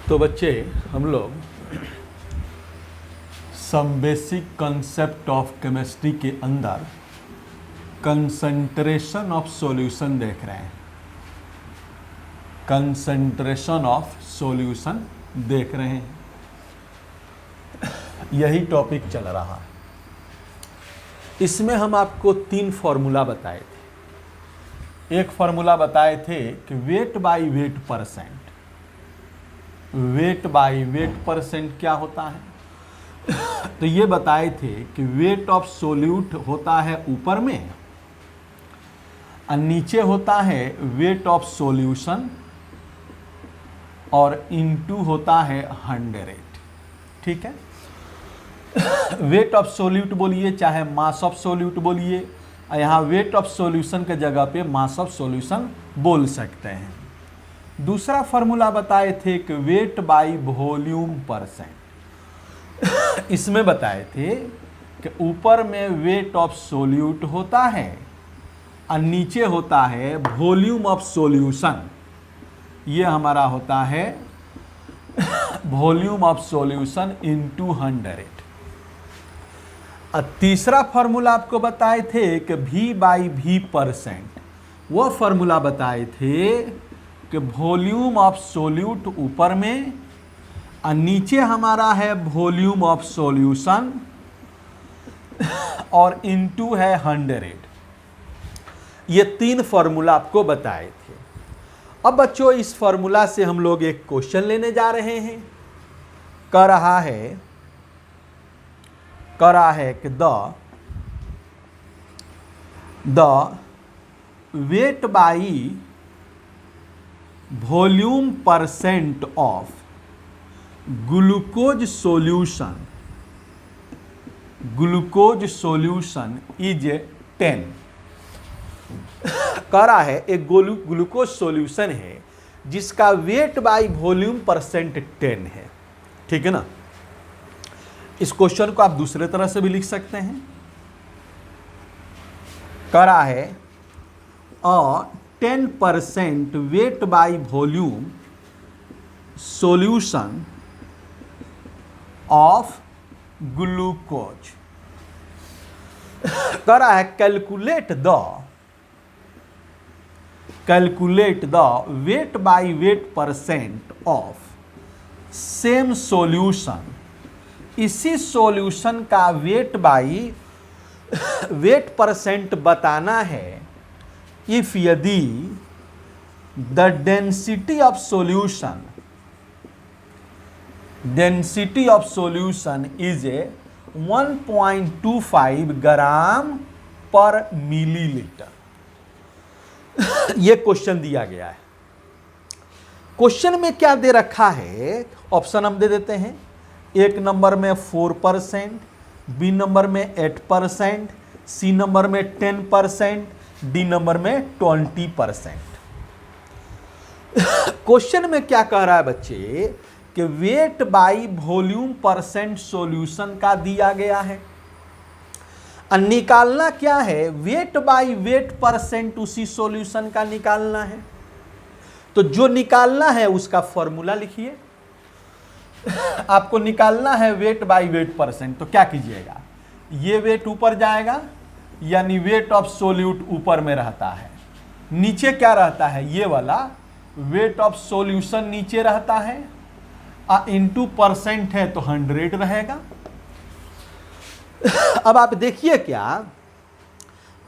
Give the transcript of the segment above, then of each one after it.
तो बच्चे हम लोग some basic concept of chemistry के अंदर कंसंट्रेशन ऑफ सॉल्यूशन देख रहे हैं। कंसंट्रेशन ऑफ सॉल्यूशन देख रहे हैं, यही टॉपिक चल रहा है। इसमें हम आपको 3 फॉर्मूला बताए थे। एक फॉर्मूला बताए थे कि weight by wait percent. Weight by wait percent क्या होता है? तो ये बताए थे कि वेट ऑफ सोल्यूट होता है ऊपर में और नीचे होता है वेट ऑफ सॉल्यूशन और इनटू होता है 100। ठीक है, वेट ऑफ सोल्यूट बोलिए चाहे मास ऑफ सोल्यूट बोलिए, यहाँ वेट ऑफ सॉल्यूशन के जगह पे मास ऑफ सॉल्यूशन बोल सकते हैं। दूसरा फॉर्मूला बताए थे कि वेट बाई वॉल्यूम परसेंट। इसमें बताए थे कि ऊपर में वेट ऑफ सोल्यूट होता है और नीचे होता है वॉल्यूम ऑफ सॉल्यूशन। ये हमारा होता है वॉल्यूम ऑफ सॉल्यूशन इनटू 100। और तीसरा फॉर्मूला आपको बताए थे कि V बाई V परसेंट। वो फॉर्मूला बताए थे कि वॉल्यूम ऑफ सोल्यूट ऊपर में और नीचे हमारा है वॉल्यूम ऑफ सॉल्यूशन और इनटू है 100। ये 3 फॉर्मूला आपको बताए थे। अब बच्चों इस फॉर्मूला से हम लोग एक क्वेश्चन लेने जा रहे हैं। कह रहा है कि the weight by volume percent of glucose solution is 10। कह रहा है एक ग्लूकोज सॉल्यूशन है जिसका वेट बाई वॉल्यूम परसेंट 10 है। ठीक है ना। इस क्वेश्चन को आप दूसरे तरह से भी लिख सकते हैं। कह रहा है 10% weight by volume solution of glucose. कह रहा है calculate the weight by wait percent of same solution. इसी सॉल्यूशन का वेट बाई वेट परसेंट बताना है इफ यदि the density of solution is 1.25 ग्राम पर मिलीलीटर। यह क्वेश्चन दिया गया है। क्वेश्चन में क्या दे रखा है, ऑप्शन हम दे देते हैं। एक नंबर में 4%, बी नंबर में 8%, सी नंबर में 10%, डी नंबर में 20%। क्वेश्चन में क्या कह रहा है बच्चे कि weight by volume percent solution का दिया गया है। निकालना क्या है, वेट बाई वेट परसेंट उसी सॉल्यूशन का निकालना है। तो जो निकालना है उसका फॉर्मूला लिखिए। आपको निकालना है वेट बाई वेट परसेंट, तो क्या कीजिएगा, ये वेट ऊपर जाएगा यानी वेट ऑफ सोल्यूट ऊपर में रहता है, नीचे क्या रहता है, ये वाला वेट ऑफ सॉल्यूशन नीचे रहता है इनटू परसेंट है तो 100 रहेगा। अब आप देखिए क्या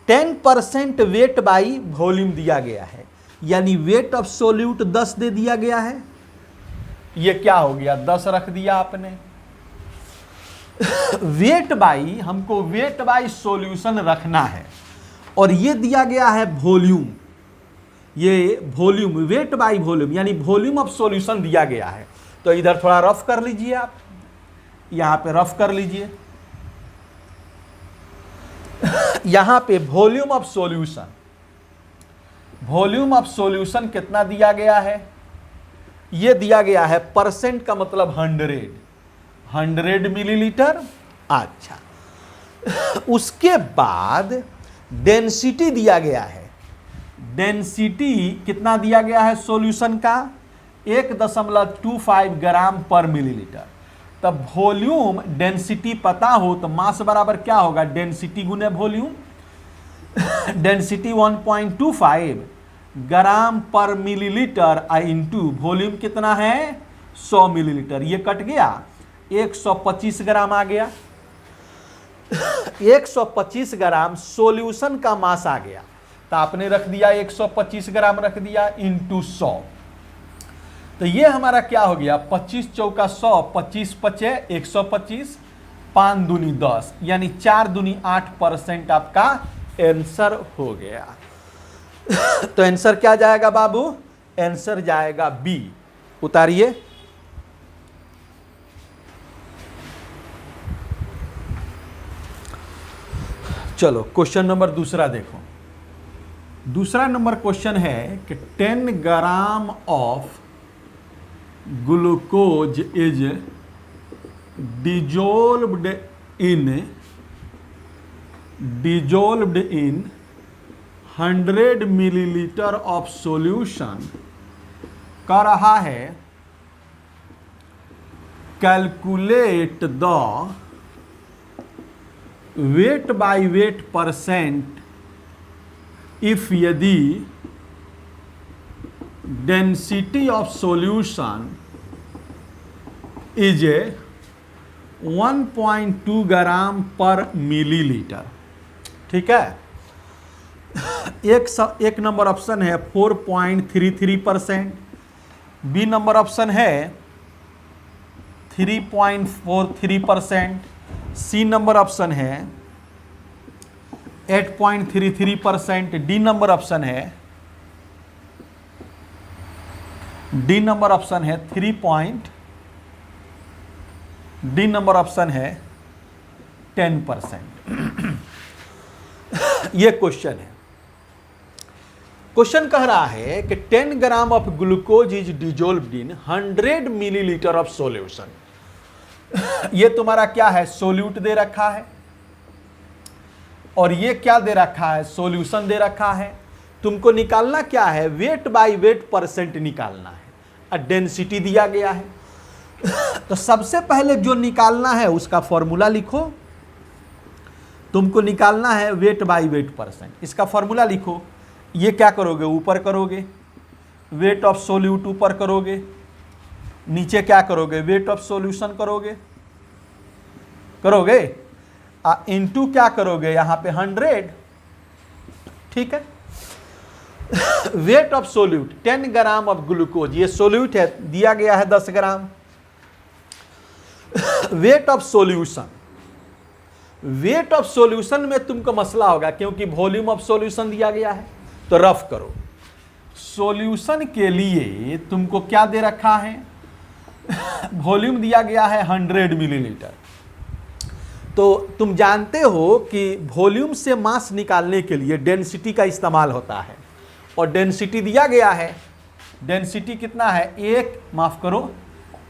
10% वेट बाई वॉल्यूम दिया गया है यानी वेट ऑफ सोल्यूट 10 दे दिया गया है। ये क्या हो गया, 10 रख दिया आपने। वेट बाई, हमको वेट बाई सॉल्यूशन रखना है और ये दिया गया है वॉल्यूम। ये वॉल्यूम वेट बाई वॉल्यूम यानी वॉल्यूम ऑफ सॉल्यूशन दिया गया है। तो इधर थोड़ा रफ कर लीजिए, आप यहां पे रफ कर लीजिए। यहां पे वॉल्यूम ऑफ सॉल्यूशन कितना दिया गया है, ये दिया गया है परसेंट का मतलब 100 मिलीलीटर। अच्छा, उसके बाद डेंसिटी दिया गया है। डेंसिटी कितना दिया गया है सॉल्यूशन का, 1.25 ग्राम पर मिलीलीटर। तब वॉल्यूम डेंसिटी पता हो तो मास बराबर क्या होगा, डेंसिटी गुने वॉल्यूम। डेंसिटी 1.25 ग्राम पर मिलीलीटर इंटू वॉल्यूम कितना है 100 मिलीलीटर। ये कट गया, 125 ग्राम आ गया। 125 ग्राम सॉल्यूशन का मास आ गया, तो आपने रख दिया 125 ग्राम रख दिया इंटू 100। तो ये हमारा क्या हो गया, 25 चौका 100, 25 पचे 125, 5 दूनी 10, यानी 4 दूनी 8% आपका आंसर हो गया। तो आंसर क्या जाएगा बाबू, आंसर जाएगा बी। उतारिए। चलो क्वेश्चन नंबर दूसरा देखो। दूसरा नंबर क्वेश्चन है कि 10 gram of glucose is dissolved in 100 millilitre of solution कह रहा है calculate the weight by weight percent if यदि डेंसिटी ऑफ सॉल्यूशन इज 1.2 ग्राम पर मिलीलीटर। ठीक है, एक नंबर ऑप्शन है 4.33%, बी नंबर ऑप्शन है 3.43%, सी नंबर ऑप्शन है 8.33%, डी नंबर ऑप्शन है 10%। ये क्वेश्चन है। क्वेश्चन कह रहा है कि 10 gram of glucose is dissolved in 100 millilitre of solution. ये तुम्हारा क्या है, सोल्यूट दे रखा है, और ये क्या दे रखा है, सॉल्यूशन दे रखा है। तुमको निकालना क्या है, वेट बाय वेट परसेंट निकालना है, और डेंसिटी दिया गया है। तो सबसे पहले जो निकालना है उसका फॉर्मूला लिखो। तुमको निकालना है वेट बाय वेट परसेंट, इसका फॉर्मूला लिखो। ये क्या करोगे, ऊपर करोगे, वेट ऑफ सोल्यूट ऊपर करोगे, नीचे क्या करोगे, वेट ऑफ सॉल्यूशन करोगे इनटू क्या करोगे, यहां पे 100। ठीक है, weight of solute 10 gram of glucose, ये सोल्यूट है, दिया गया है 10 ग्राम। वेट ऑफ सॉल्यूशन में तुमको मसला होगा, क्योंकि वॉल्यूम ऑफ सॉल्यूशन दिया गया है। तो रफ करो, सॉल्यूशन के लिए तुमको क्या दे रखा है, वॉल्यूम दिया गया है 100 मिलीलीटर। तो तुम जानते हो कि वॉल्यूम से मास निकालने के लिए डेंसिटी का इस्तेमाल होता है, और डेंसिटी दिया गया है। डेंसिटी कितना है,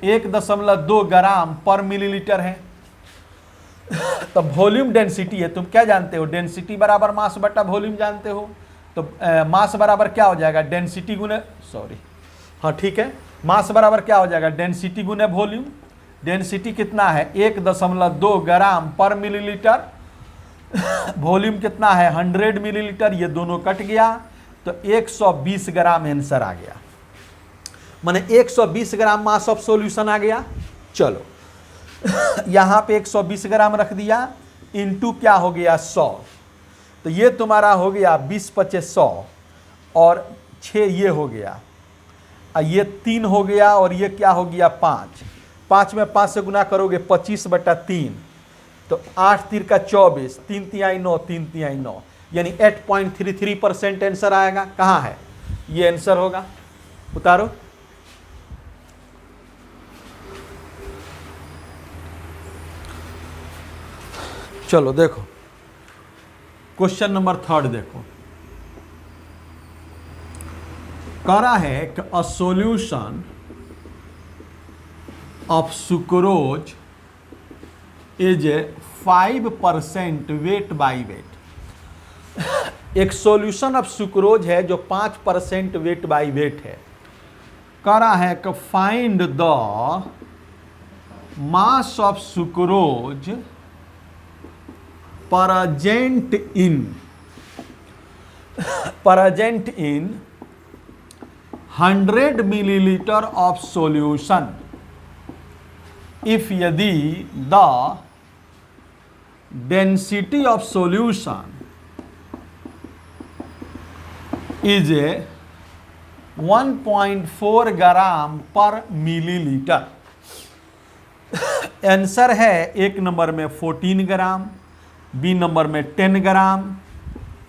1.2 ग्राम पर मिलीलीटर है। तो वॉल्यूम डेंसिटी है, तुम क्या जानते हो, डेंसिटी बराबर मास बटा वॉल्यूम जानते हो। तो मास बराबर क्या हो जाएगा, डेंसिटी गुने, हाँ ठीक है, मास बराबर क्या हो जाएगा, डेंसिटी गुने वॉल्यूम। डेंसिटी कितना है, 1.2 ग्राम पर मिलीलीटर, वॉल्यूम कितना है 100 मिलीलीटर, ये दोनों कट गया, तो 120 ग्राम आंसर आ गया। माने 120 ग्राम मास ऑफ सॉल्यूशन आ गया। चलो यहां पे 120 ग्राम रख दिया, इनटू क्या हो गया 100, तो ये तुम्हारा हो गया 20 पचे 100, और 6 ये हो गया, ये 3 हो गया, और ये क्या हो गया 5। 5 में 5 से गुना करोगे 25/3, तो 8 3 का 24, 3 तिहाई 9, 3 तिहाई 9, यानी 8.33% आंसर आएगा। कहाँ है, ये आंसर होगा। उतारो। चलो देखो क्वेश्चन नंबर 3 देखो, कह रहा है कि a solution of sucrose is 5% weight by weight. एक सॉल्यूशन ऑफ सुक्रोज है जो 5% वेट बाय वेट है। कह रहा है कि find the mass of sucrose present in 100 millilitre of solution if यदि the density of solution is 1.4 ग्राम पर मिलीलीटर। आंसर है एक नंबर में 14 ग्राम, बी नंबर में 10 ग्राम,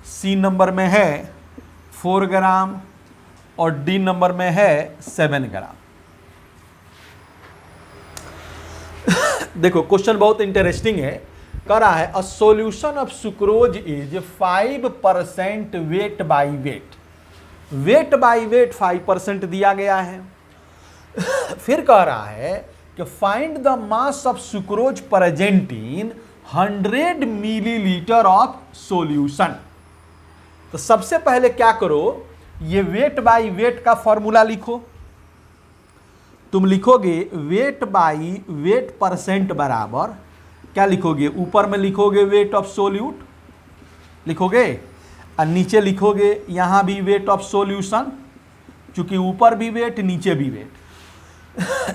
सी नंबर में है 4 ग्राम और डी नंबर में है 7 ग्राम। देखो क्वेश्चन बहुत इंटरेस्टिंग है। कह रहा है a solution of sucrose is 5% weight by wait. Weight by wait 5% दिया गया है। फिर कह रहा है कि find the mass of sucrose present in 100 millilitre of solution. तो सबसे पहले क्या करो, ये वेट बाई वेट का फॉर्मूला लिखो। तुम लिखोगे वेट बाई वेट परसेंट बराबर क्या लिखोगे, ऊपर में लिखोगे वेट ऑफ सोल्यूट लिखोगे और नीचे लिखोगे यहां भी वेट ऑफ सॉल्यूशन, क्योंकि ऊपर भी वेट नीचे भी वेट,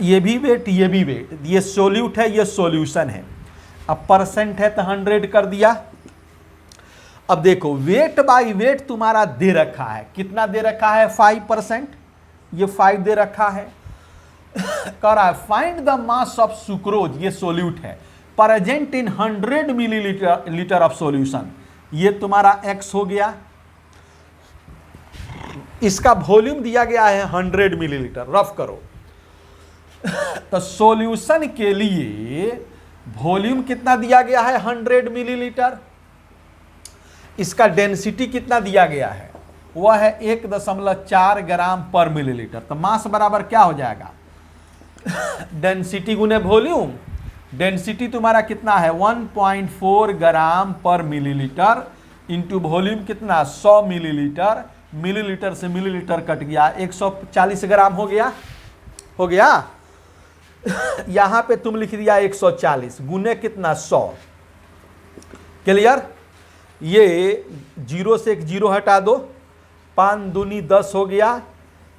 ये भी वेट ये भी वेट, ये सोल्यूट है ये सॉल्यूशन है। अब परसेंट है तो 100 कर दिया। अब देखो वेट बाई वेट तुम्हारा दे रखा है, कितना दे रखा है 5%, ये 5 दे रखा है। कह रहा है find the mass of sucrose, ये सोल्यूट है, present in 100 millilitre of solution, ये तुम्हारा x हो गया। इसका वॉल्यूम दिया गया है 100 मिलीलीटर, रफ करो। तो सॉल्यूशन के लिए वॉल्यूम कितना दिया गया है 100 मिलीलीटर। इसका डेंसिटी कितना दिया गया है, वह है 1.4 ग्राम पर मिलीलीटर। तो मास बराबर क्या हो जाएगा, डेंसिटी गुने वॉल्यूम। डेंसिटी तुम्हारा कितना है 1.4 ग्राम पर मिलीलीटर इंटू वॉल्यूम कितना 100 मिलीलीटर। मिलीलीटर से मिलीलीटर कट गया, 140 ग्राम हो गया। यहां पे तुम लिख दिया 140 गुने कितना 100। क्लियर, ये 0 से एक 0 हटा दो, 5 दूनी 10 हो गया,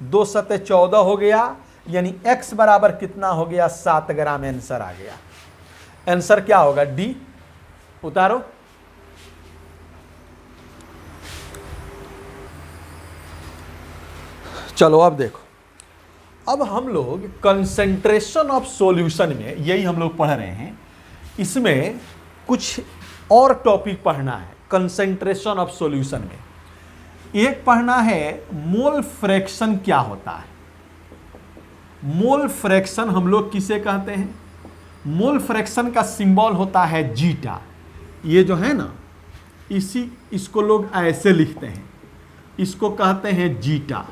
2 सते 14 हो गया, यानी x बराबर कितना हो गया 7 ग्राम आंसर आ गया। आंसर क्या होगा डी, उतारो। चलो अब देखो, अब हम लोग कंसेंट्रेशन ऑफ सॉल्यूशन में, यही हम लोग पढ़ रहे हैं, इसमें कुछ और टॉपिक पढ़ना है कंसेंट्रेशन ऑफ सॉल्यूशन में। एक पढ़ना है मोल फ्रैक्शन क्या होता है। मोल फ्रैक्शन हम लोग किसे कहते हैं, मोल फ्रैक्शन का सिंबल होता है जीटा। ये जो है ना, इसको लोग ऐसे लिखते हैं, इसको कहते हैं जीटा,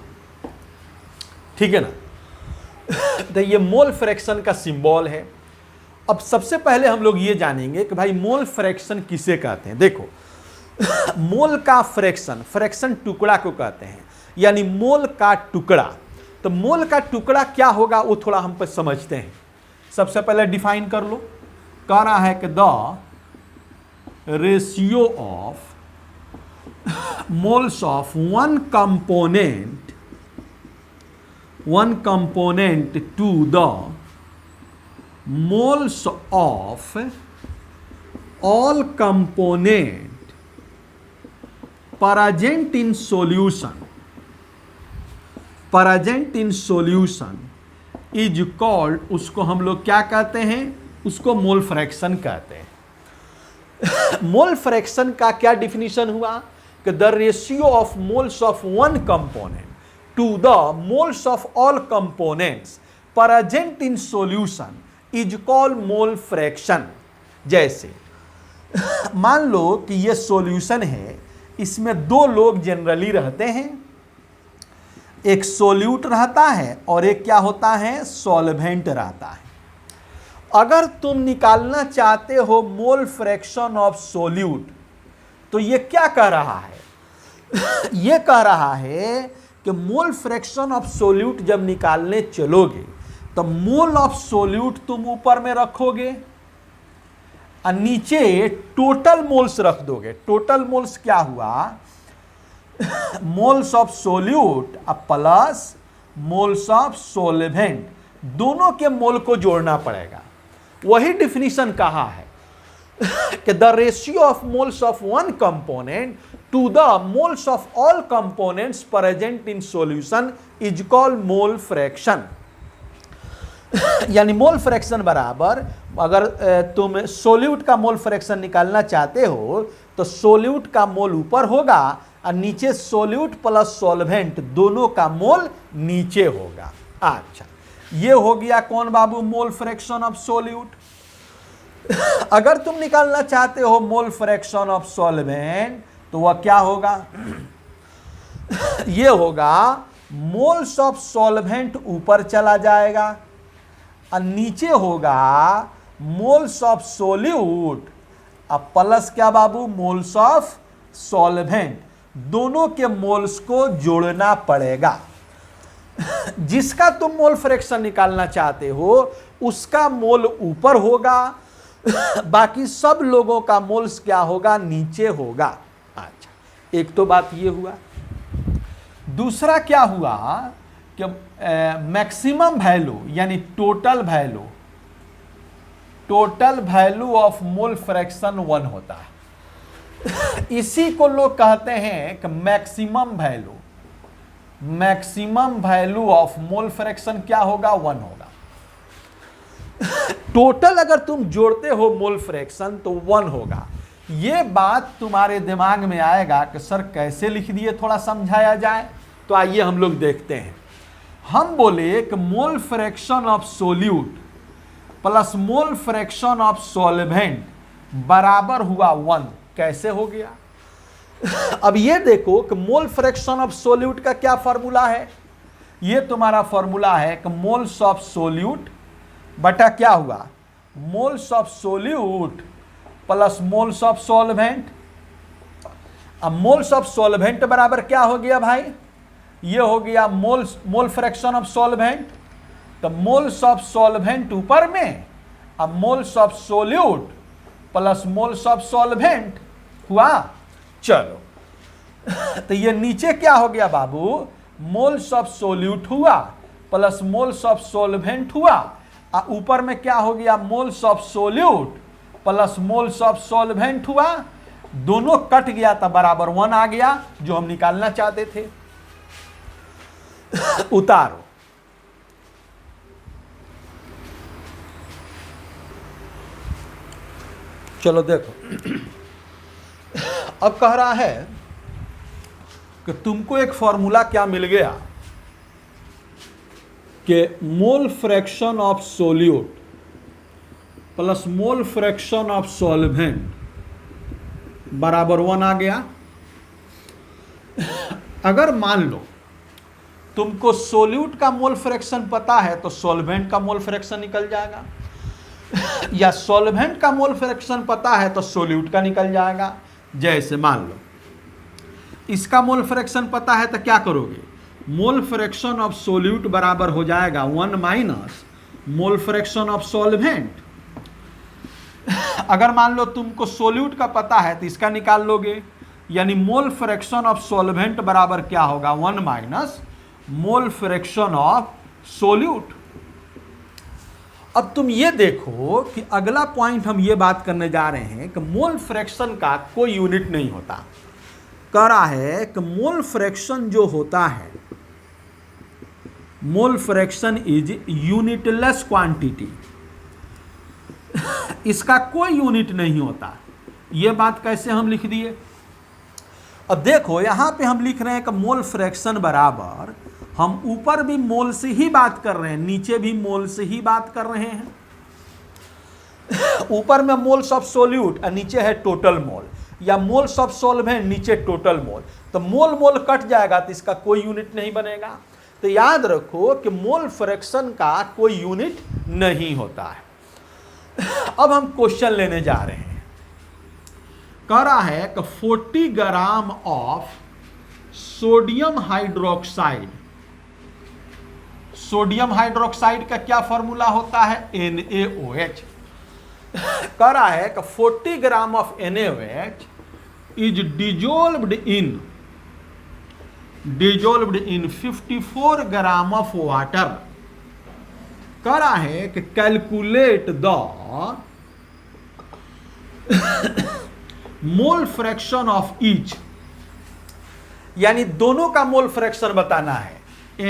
ठीक है ना। तो ये मोल फ्रैक्शन का सिंबल है। अब सबसे पहले हम लोग ये जानेंगे कि भाई मोल फ्रैक्शन किसे कहते हैं। देखो मोल का फ्रैक्शन, फ्रैक्शन टुकड़ा को कहते हैं, यानी मोल का टुकड़ा। तो मोल का टुकड़ा क्या होगा वो थोड़ा हम पर समझते हैं। सबसे पहले डिफाइन कर लो। कह रहा है कि the ratio of moles of one component to the moles of all component present in solution is called, उसको हम लोग क्या कहते हैं, उसको मोल फ्रैक्शन कहते हैं। मोल फ्रैक्शन का क्या डिफिनीशन हुआ कि the ratio of moles of one component to the moles of all components present in solution is called mole fraction. जैसे मान लो कि ये सॉल्यूशन है, इसमें 2 लोग जनरली रहते हैं, एक सोल्यूट रहता है और एक क्या होता है सॉल्वेंट रहता है। अगर तुम निकालना चाहते हो मोल फ्रैक्शन ऑफ सोल्यूट, तो ये क्या कह रहा है ये कह रहा है कि मोल फ्रैक्शन ऑफ सोल्यूट जब निकालने चलोगे तो मोल ऑफ सोल्यूट तुम ऊपर में रखोगे और नीचे टोटल मोल्स रख दोगे। टोटल मोल्स क्या हुआ, moles of solute plus moles of सोल्वेंट, दोनों के मोल को जोड़ना पड़ेगा। वही डिफिनीशन कहा है कि the ratio of moles of one component to the moles of all components present in solution is called mole fraction. यानी मोल फ्रैक्शन बराबर, अगर तुम सोल्यूट का मोल फ्रैक्शन निकालना चाहते हो तो सोल्यूट का मोल ऊपर होगा और नीचे सोल्यूट प्लस सॉल्वेंट दोनों का मोल नीचे होगा। अच्छा, ये हो गया कौन बाबू, मोल फ्रैक्शन ऑफ सोल्यूट। अगर तुम निकालना चाहते हो मोल फ्रैक्शन ऑफ सॉल्वेंट तो वह क्या होगा, ये होगा मोल्स ऑफ सॉल्वेंट ऊपर चला जाएगा और नीचे होगा मोल्स ऑफ सोल्यूट अब प्लस क्या बाबू, मोल्स ऑफ सॉल्वेंट, दोनों के मोल्स को जोड़ना पड़ेगा। जिसका तुम मोल फ्रैक्शन निकालना चाहते हो उसका मोल ऊपर होगा, बाकी सब लोगों का मोल्स क्या होगा, नीचे होगा। अच्छा, एक तो बात ये हुआ। दूसरा क्या हुआ कि मैक्सिमम वैल्यू यानी total value of mole fraction 1 होता है। इसी को लोग कहते हैं कि maximum value of mole fraction क्या होगा, 1 होगा। टोटल अगर तुम जोड़ते हो मोल फ्रैक्शन तो 1 होगा। ये बात तुम्हारे दिमाग में आएगा कि सर कैसे लिख दिए, थोड़ा समझाया जाए। तो आइए हम लोग देखते हैं। हम बोले कि mole fraction of solute plus mole fraction of solvent बराबर हुआ 1। कैसे हो गया? अब ये देखो कि मोल फ्रैक्शन ऑफ सोल्यूट का क्या फॉर्मूला है। ये तुम्हारा फॉर्मूला है कि मोल्स ऑफ सोल्यूट बटा क्या हुआ, moles of solute plus moles of solvent. अब मोल्स ऑफ सॉल्वेंट बराबर क्या हो गया भाई, ये हो गया मोल फ्रैक्शन ऑफ सॉल्वेंट। तो मोल्स ऑफ सॉल्वेंट ऊपर में, अब moles of solute plus moles of solvent हुआ। चलो, तो ये नीचे क्या हो गया बाबू, मोल्स ऑफ सोल्यूट हुआ प्लस मोल्स ऑफ सॉल्वेंट हुआ, और ऊपर में क्या हो गया, moles of solute plus moles of solvent हुआ। दोनों कट गया था, बराबर 1 आ गया, जो हम निकालना चाहते थे। उतारो। चलो देखो, अब कह रहा है कि तुमको एक फॉर्मूला क्या मिल गया कि mole fraction of solute plus mole fraction of solvent बराबर 1 आ गया। अगर मान लो तुमको सोल्यूट का मोल फ्रैक्शन पता है तो सॉल्वेंट का मोल फ्रैक्शन निकल जाएगा, या सॉल्वेंट का मोल फ्रैक्शन पता है तो सोल्यूट का निकल जाएगा। जैसे मान लो इसका मोल फ्रैक्शन पता है तो क्या करोगे, मोल फ्रैक्शन ऑफ सोल्यूट बराबर हो जाएगा 1 minus mole fraction of solvent. अगर मान लो तुमको सोल्यूट का पता है तो इसका निकाल लोगे, यानी मोल फ्रैक्शन ऑफ सॉल्वेंट बराबर क्या होगा, 1 minus mole fraction of solute. अब तुम ये देखो कि अगला पॉइंट हम ये बात करने जा रहे हैं कि मोल फ्रैक्शन का कोई यूनिट नहीं होता। कह रहा है कि मोल फ्रैक्शन जो होता है, mole fraction is unitless quantity, इसका कोई यूनिट नहीं होता। ये बात कैसे हम लिख दिए, अब देखो यहां पे हम लिख रहे हैं कि मोल फ्रैक्शन बराबर, हम ऊपर भी मोल से ही बात कर रहे हैं, नीचे भी मोल से ही बात कर रहे हैं। ऊपर में मोल्स ऑफ सोल्यूट और नीचे है टोटल मोल, या मोल्स ऑफ सॉल्वेंट नीचे टोटल मोल, तो मोल मोल कट जाएगा तो इसका कोई यूनिट नहीं बनेगा। तो याद रखो कि मोल फ्रैक्शन का कोई यूनिट नहीं होता है। अब हम क्वेश्चन लेने जा रहे हैं। कह रहा है कि 40 gram of sodium hydroxide, sodium hydroxide का क्या फॉर्मूला होता है? NaOH। कह रहा है कि 40 ग्राम of NaOH is dissolved in 54 gram of water. कह रहा है कि calculate the mole fraction of each, यानी दोनों का मोल फ्रैक्शन बताना है।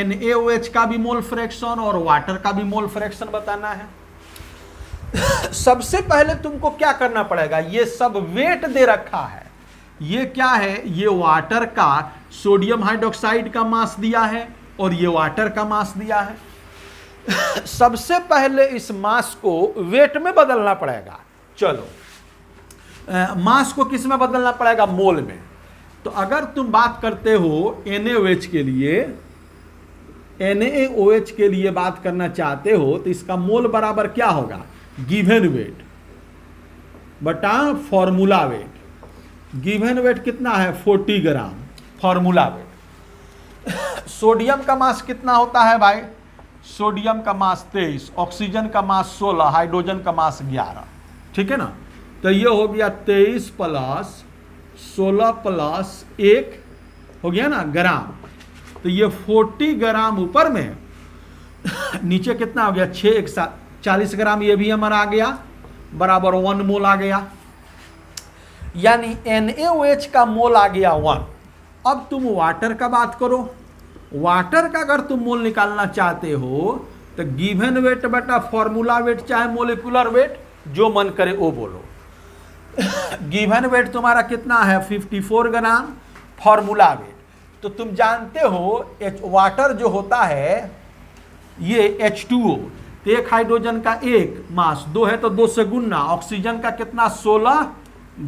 NaOH का भी मोल फ्रैक्शन और वाटर का भी मोल फ्रैक्शन बताना है। सबसे पहले तुमको क्या करना पड़ेगा, ये सब वेट दे रखा है। ये क्या है? ये वाटर का, सोडियम हाइड्रोक्साइड का मास दिया है और ये वाटर का मास दिया है। सबसे पहले इस मास को वेट में बदलना पड़ेगा। चलो, मास को किस में बदलना पड़ेगा? मोल में। तो अगर तुम बात करते हो NaOH के लिए, NaOH के लिए बात करना चाहते हो तो इसका मोल बराबर क्या होगा? गिवन वेट बटा फॉर्मूला वेट। गिवन वेट कितना है? 40 ग्राम। Formula wait. सोडियम का मास कितना होता है भाई? सोडियम का मास 23, ऑक्सीजन का मास 16, हाइड्रोजन का मास 11। ठीक है ना? तो ये हो गया 23 प्लस 16 प्लस 1 हो गया ना ग्राम। तो ये 40 ग्राम ऊपर में, नीचे कितना हो गया? 6 1 7 40 ग्राम। ये भी हमारा आ गया बराबर 1 मोल आ गया, यानी NaOH का मोल आ गया 1। अब तुम वाटर का बात करो। वाटर का अगर तुम मोल निकालना चाहते हो तो गिवन वेट बटा फॉर्मूला वेट चाहे मोलिकुलर वेट, जो मन करे वो बोलो। गिवन वेट तुम्हारा कितना है? 54 ग्राम। फॉर्मूला वेट तो तुम जानते हो, वाटर जो होता है ये H2O, तो एक हाइड्रोजन का 1 मास, 2 है तो 2 से गुना। ऑक्सीजन का कितना? 16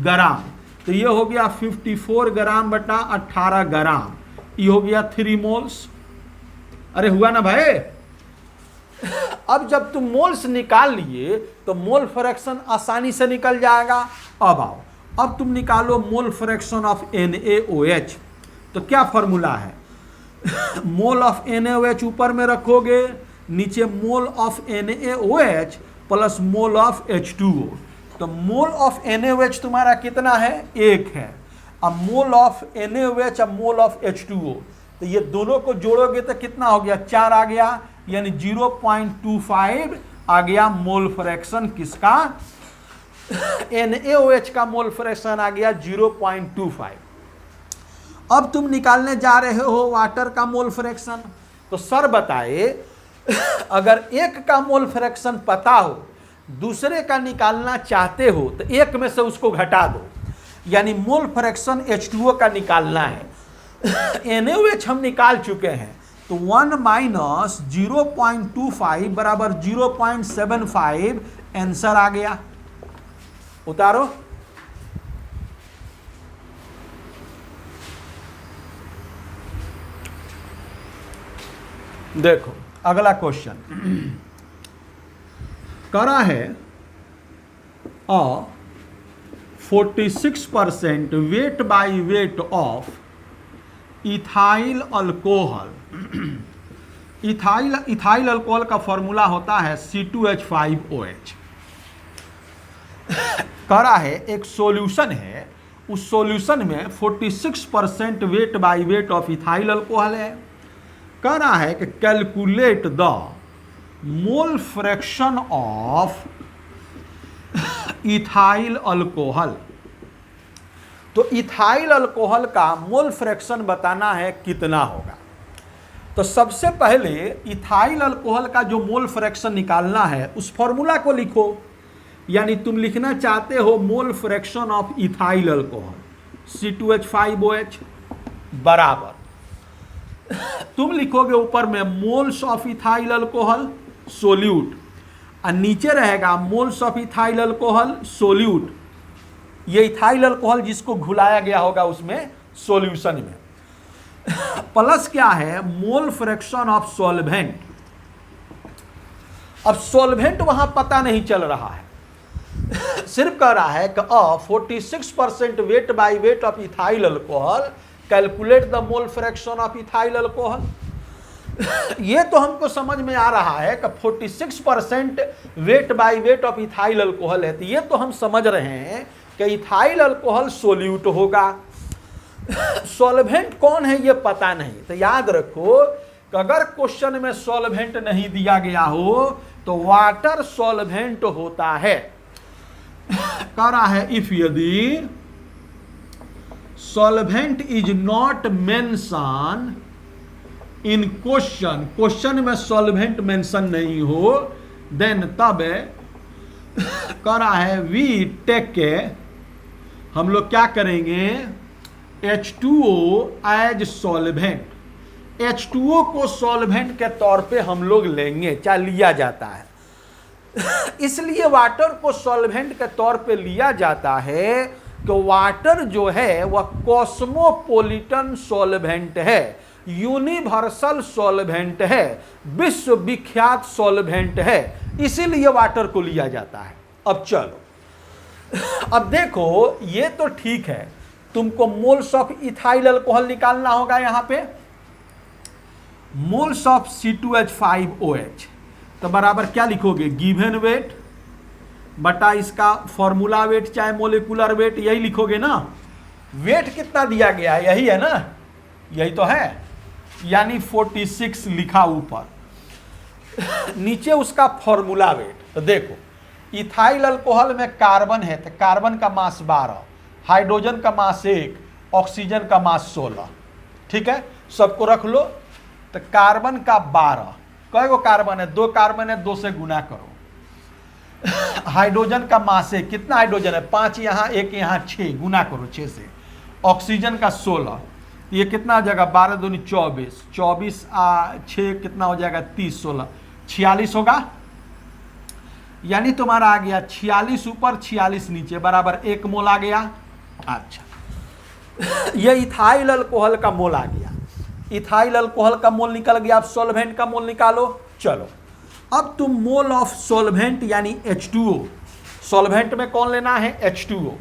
ग्राम। तो ये हो गया 54 ग्राम बटा 18 ग्राम। ये हो गया 3 मोल्स। अरे हुआ ना भाई? अब जब तुम मोल्स निकाल लिए तो मोल फ्रैक्शन आसानी से निकल जाएगा। अब आओ, अब तुम निकालो मोल फ्रैक्शन ऑफ NaOH। तो क्या फॉर्मूला है? मोल ऑफ NaOH ऊपर में रखोगे, नीचे mole of NaOH plus mole of H2O। तो मोल ऑफ NaOH तुम्हारा कितना है? 1 है। अब मोल ऑफ NaOH अब मोल ऑफ H2O, तो ये दोनों को जोड़ोगे तो कितना हो गया? 4 आ गया, यानी 0.25 आ गया मोल फ्रैक्शन। किसका? NaOH का मोल फ्रैक्शन आ गया 0.25। अब तुम निकालने जा रहे हो वाटर का मोल फ्रैक्शन। तो सर बताए, अगर एक का मोल फ्रैक्शन पता हो, दूसरे का निकालना चाहते हो तो एक में से उसको घटा दो, यानी मोल फ्रैक्शन H2O का निकालना है। NaOH हम निकाल चुके हैं, तो 1 माइनस 0.25 बराबर 0.75 आंसर आ गया। उतारो। देखो अगला क्वेश्चन करा है, 46% weight by weight of ethyl alcohol. Ethyl alcohol का फॉर्मूला होता है C2H5OH। कह रहा है एक सॉल्यूशन है, उस सॉल्यूशन में 46% weight by weight of ethyl alcohol है। कह रहा है कि calculate the mole fraction of ethyl alcohol. तो इथाइल अल्कोहल का मोल फ्रैक्शन बताना है कितना होगा। तो सबसे पहले इथाइल अल्कोहल का जो मोल फ्रैक्शन निकालना है उस फॉर्मूला को लिखो, यानी तुम लिखना चाहते हो mole fraction of ethyl alcohol C2H5OH बराबर, तुम लिखोगे ऊपर में moles of ethyl alcohol solute, और नीचे रहेगा moles of ethyl alcohol solute. ये इथाइल अल्कोहल जिसको घुलाया गया होगा उसमें सॉल्यूशन में, प्लस क्या है मोल फ्रैक्शन ऑफ सॉल्वेंट। अब सॉल्वेंट वहां पता नहीं चल रहा है, सिर्फ कह रहा है कि 46% weight by weight of ethyl alcohol calculate the mole fraction of ethyl alcohol. ये तो हमको समझ में आ रहा है कि 46% weight by weight of ethyl alcohol है, तो ये तो हम समझ रहे हैं कि इथाइल अल्कोहल सोल्यूट होगा। सॉल्वेंट कौन है ये पता नहीं, तो याद रखो कि अगर क्वेश्चन में सॉल्वेंट नहीं दिया गया हो तो वाटर सॉल्वेंट होता है। कह रहा है इफ यदि solvent is not mention in question, question में सॉल्वेंट मेंशन नहीं हो, देन तब कह रहा है वी टेक के, हम लोग क्या करेंगे, H2O एज सॉल्वेंट। H2O को सॉल्वेंट के तौर पे हम लोग लेंगे, क्या लिया जाता है। इसलिए वाटर को सॉल्वेंट के तौर पे लिया जाता है कि वाटर जो है वह कॉस्मोपॉलिटन सॉल्वेंट है, यूनिवर्सल सॉल्वेंट है, विश्व विख्यात सॉल्वेंट है, इसीलिए वाटर को लिया जाता है। अब चलो, अब देखो ये तो ठीक है, तुमको मोल्स ऑफ इथाइल अल्कोहल निकालना होगा। यहां पे मोल्स ऑफ C2H5OH, तो बराबर क्या लिखोगे, गिवन वेट बटा इसका फॉर्मूला वेट चाहे मोलिकुलर वेट, यही लिखोगे ना। वेट कितना दिया गया है, यही है ना, यही तो है, यानी 46 लिखा ऊपर, नीचे उसका फॉर्मूला वेट। तो देखो इथाइल अल्कोहल में कार्बन है तो कार्बन का मास 12, हाइड्रोजन का मास 1, ऑक्सीजन का मास 16, ठीक है, सबको रख लो। तो कार्बन का 12, कई गो कार्बन है, 2 कार्बन है, 2 से गुना करो। हाइड्रोजन का मास है, कितना हाइड्रोजन है, 5 यहाँ 1 यहाँ 6, गुना करो 6 से। ऑक्सीजन का 16, ये कितना हो जाएगा, 12 दूनी 24, 24 6 कितना हो जाएगा, 30 16 46 होगा। यानी तुम्हारा आ गया 46 ऊपर 46 नीचे, बराबर 1 मोल आ गया। अच्छा, ये इथाइल अल्कोहल का मोल आ गया, इथाइल अल्कोहल का मोल निकल गया। अब सॉल्वेंट का मोल निकालो। चलो, अब तुम मोल ऑफ सॉल्वेंट यानी H2O, सॉल्वेंट में कौन लेना है, H2O,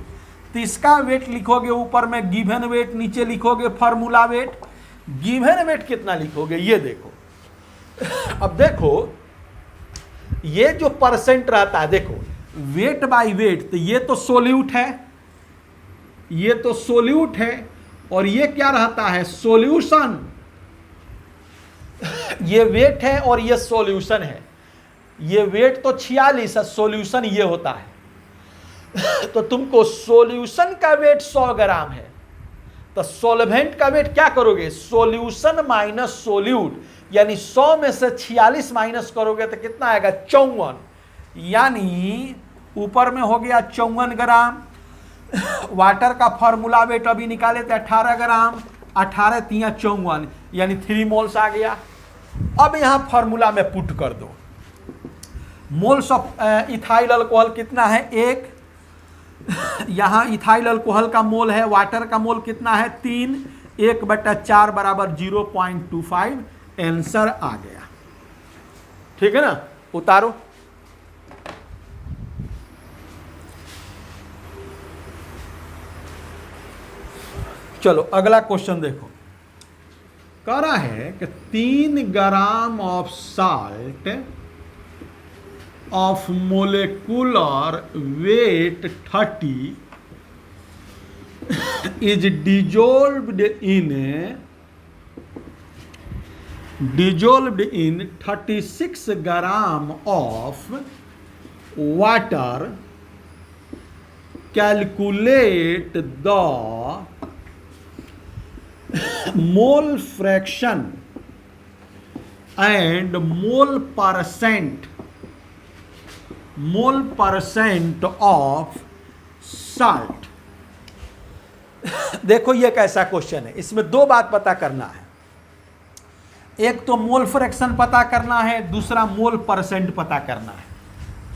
तो इसका वेट लिखोगे ऊपर में गिवन वेट, नीचे लिखोगे फार्मूला वेट। गिवन वेट कितना लिखोगे, ये देखो। अब देखो ये जो परसेंट रहता है, देखो वेट बाय वेट, तो ये तो सोल्यूट है, ये तो सोल्यूट है, और ये क्या रहता है, सॉल्यूशन। ये वेट है और ये सॉल्यूशन है। ये वेट तो 46 है, सॉल्यूशन ये होता है। तो तुमको सॉल्यूशन का वेट 100 ग्राम है, तो सॉल्वेंट का वेट क्या करोगे, सॉल्यूशन माइनस सोल्यूट, यानी 100 में से 46 माइनस करोगे तो कितना आएगा, 54, यानी ऊपर में हो गया 54 ग्राम। वाटर का फॉर्मूला वेट अभी निकाले थे 18 ग्राम, 18 3 54, यानी 3 मोल्स आ गया। अब यहां फॉर्मूला में पुट कर दो, मोल्स ऑफ इथाइल अल्कोहल कितना है, 1, यहां इथाइल अल्कोहल का मोल है, वाटर का मोल कितना है, 3, 1/4 बराबर 0.25, आंसर आ गया। ठीक है ना, उतारो। चलो अगला क्वेश्चन देखो, कह रहा है कि 3 gram of salt of molecular weight 30 is dissolved in 36 gram of water. Calculate the mole fraction and mole percent of salt. देखो ये कैसा क्वेश्चन है, इसमें 2 बात पता करना है, एक तो मोल फ्रैक्शन पता करना है, दूसरा मोल परसेंट पता करना है।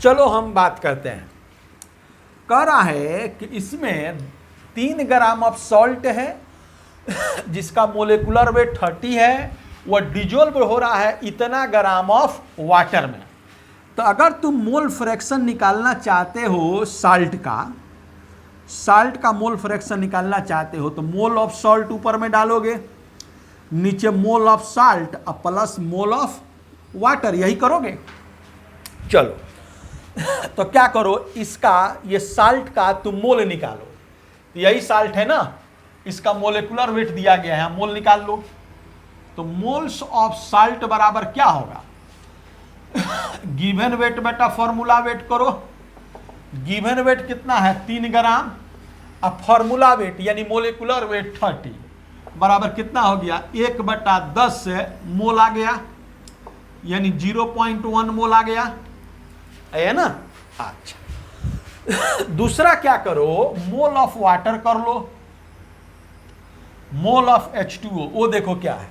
चलो हम बात करते हैं। कह रहा है कि इसमें 3 ग्राम ऑफ सॉल्ट है जिसका मोलिकुलर वेट 30 है, वह डिजोल्व हो रहा है इतना ग्राम ऑफ वाटर में। तो अगर तुम मोल फ्रैक्शन निकालना चाहते हो साल्ट का, साल्ट का मोल फ्रैक्शन निकालना चाहते हो तो मोल ऑफ सॉल्ट ऊपर में डालोगे, नीचे मोल ऑफ साल्ट और प्लस मोल ऑफ वाटर, यही करोगे। चलो तो क्या करो, इसका ये साल्ट का तुम मोल निकालो, तो यही साल्ट है ना, इसका मोलेकुलर वेट दिया गया है, मोल निकाल लो। तो मोल्स ऑफ साल्ट बराबर क्या होगा, गिवन वेट बेटा फॉर्मूला वेट करो, गिवन वेट कितना है 3 ग्राम, अब फॉर्मूला वेट यानी मोलेकुलर वेट 30 बराबर कितना हो गया 1/10 मोल आ गया, यानी 0.1 मोल आ गया, है ना। अच्छा दूसरा क्या करो, मोल ऑफ वाटर कर लो, मोल ऑफ H2O, वो देखो क्या है,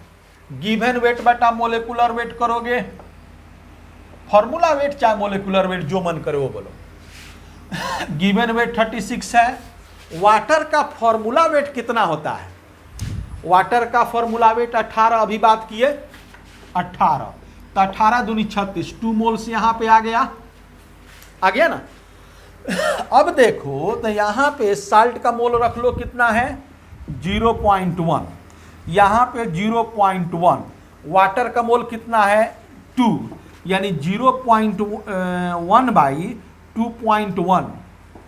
गिवन वेट बटा मोलेकुलर वेट करोगे, फॉर्मूला वेट चाहे मोलेकुलर वेट जो मन करे वो बोलो। गिवन वेट 36 है, वाटर का फॉर्मूला वेट कितना होता है, वाटर का फॉर्मूला वेट 18 अभी बात किए 18, तो 18 दूनी 36, 2 मोल्स यहां पे आ गया ना। अब देखो तो यहां पे साल्ट का मोल रख लो कितना है 0.1, यहां पे 0.1, वाटर का मोल कितना है 2, यानी 0.1/2.1,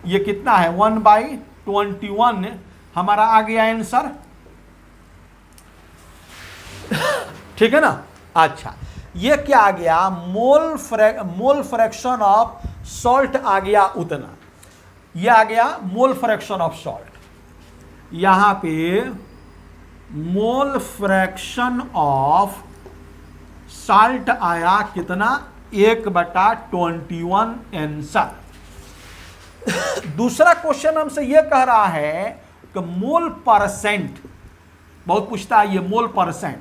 ये कितना है 1/21 हमारा आ गया आंसर, ठीक है ना। अच्छा ये क्या आ गया, मोल फ्रैक्शन ऑफ सॉल्ट आ गया उतना, ये आ गया मोल फ्रैक्शन ऑफ सॉल्ट, यहां पे मोल फ्रैक्शन ऑफ साल्ट आया कितना 1/21 आंसर। दूसरा क्वेश्चन हमसे यह कह रहा है कि मोल परसेंट, बहुत पूछता है ये मोल परसेंट,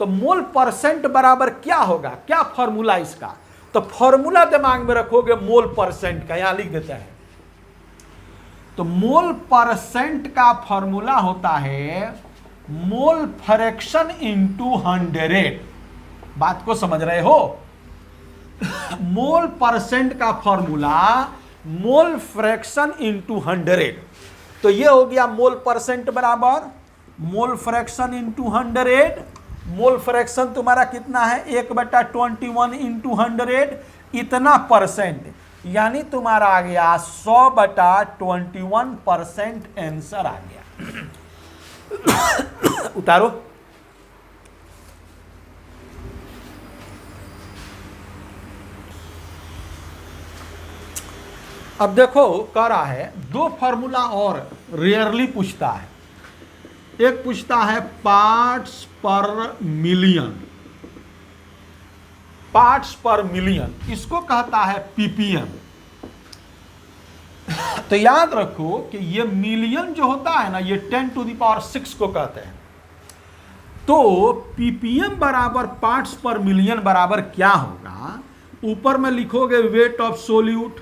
तो मोल परसेंट बराबर क्या होगा, क्या फॉर्मूला इसका, तो फॉर्मूला दिमाग में रखोगे मोल परसेंट का, यहां लिख देते हैं। तो मोल परसेंट का फॉर्मूला होता है मोल फ्रैक्शन इंटू 100, बात को समझ रहे हो। मोल परसेंट का फॉर्मूला मोल फ्रैक्शन इंटू 100, तो ये हो गया मोल परसेंट बराबर mole fraction into 100, mole fraction तुम्हारा कितना है 1/21 इंटू 100, इतना परसेंट, यानी तुम्हारा आ गया 100/21% आंसर आ गया। उतारो, अब देखो कह रहा है 2 फार्मूला और रेयरली पूछता है, एक पूछता है पार्ट्स पर मिलियन, पार्ट्स पर मिलियन, इसको कहता है पीपीएम। तो याद रखो कि ये मिलियन जो होता है ना, ये 10⁶ को कहते हैं। तो पीपीएम बराबर पार्ट्स पर मिलियन बराबर क्या होगा, ऊपर में लिखोगे वेट ऑफ सोल्यूट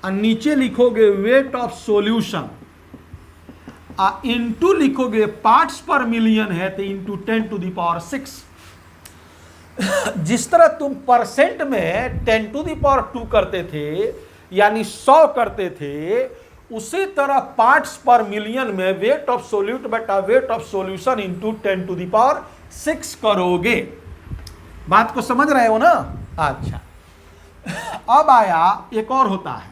और नीचे लिखोगे वेट ऑफ सॉल्यूशन, इनटू लिखोगे पार्ट्स पर मिलियन है तो इनटू 10⁶। जिस तरह तुम परसेंट में 10⁻² करते थे यानी 100 करते थे, उसी तरह पार्ट्स पर मिलियन में वेट ऑफ सोल्यूट बटा वेट ऑफ सॉल्यूशन इनटू 10⁶ करोगे। बात को समझ रहे हो ना। अच्छा अब आया एक और होता है,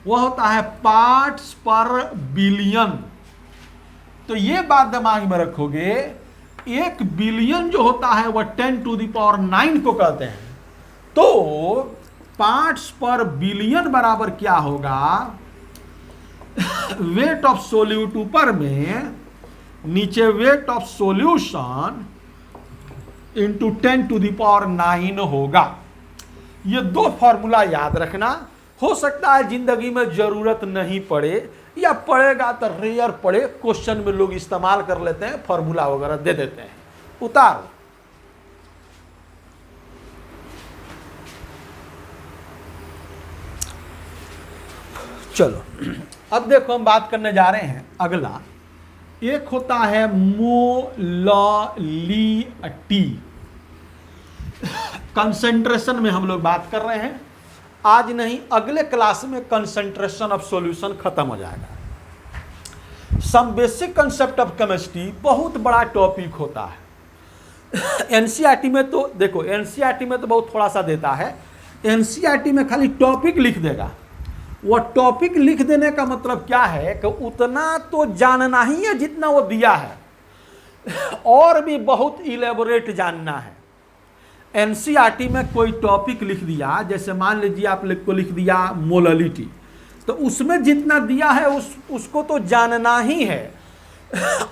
वह होता है पार्ट्स पर बिलियन। तो ये बात दिमाग में रखोगे, 1 बिलियन जो होता है वह 10⁹ को कहते हैं। तो पार्ट्स पर बिलियन बराबर क्या होगा, वेट ऑफ सोल्यूट ऊपर में, नीचे वेट ऑफ सॉल्यूशन इंटू 10⁹ होगा। ये 2 फॉर्मूला याद रखना। हो सकता है जिंदगी में जरूरत नहीं पड़े, या पड़ेगा तो रेयर पड़े, क्वेश्चन में लोग इस्तेमाल कर लेते हैं, फॉर्मूला वगैरह दे देते हैं। उतारो, चलो अब देखो हम बात करने जा रहे हैं अगला, एक होता है मोलालिटी। कंसेंट्रेशन में हम लोग बात कर रहे हैं, आज नहीं अगले क्लास में कंसंट्रेशन ऑफ सॉल्यूशन खत्म हो जाएगा। Some basic concept of chemistry बहुत बड़ा टॉपिक होता है। एनसीईआरटी में तो देखो, एनसीईआरटी में तो बहुत थोड़ा सा देता है, एनसीईआरटी में खाली टॉपिक लिख देगा। वो टॉपिक लिख देने का मतलब क्या है कि उतना तो जानना ही है जितना वो दिया है, और भी बहुत इलेबोरेट जानना है। एनसीईआरटी में कोई टॉपिक लिख दिया, जैसे मान लीजिए आप लोग को लिख दिया मोललिटी, तो उसमें जितना दिया है उसको तो जानना ही है,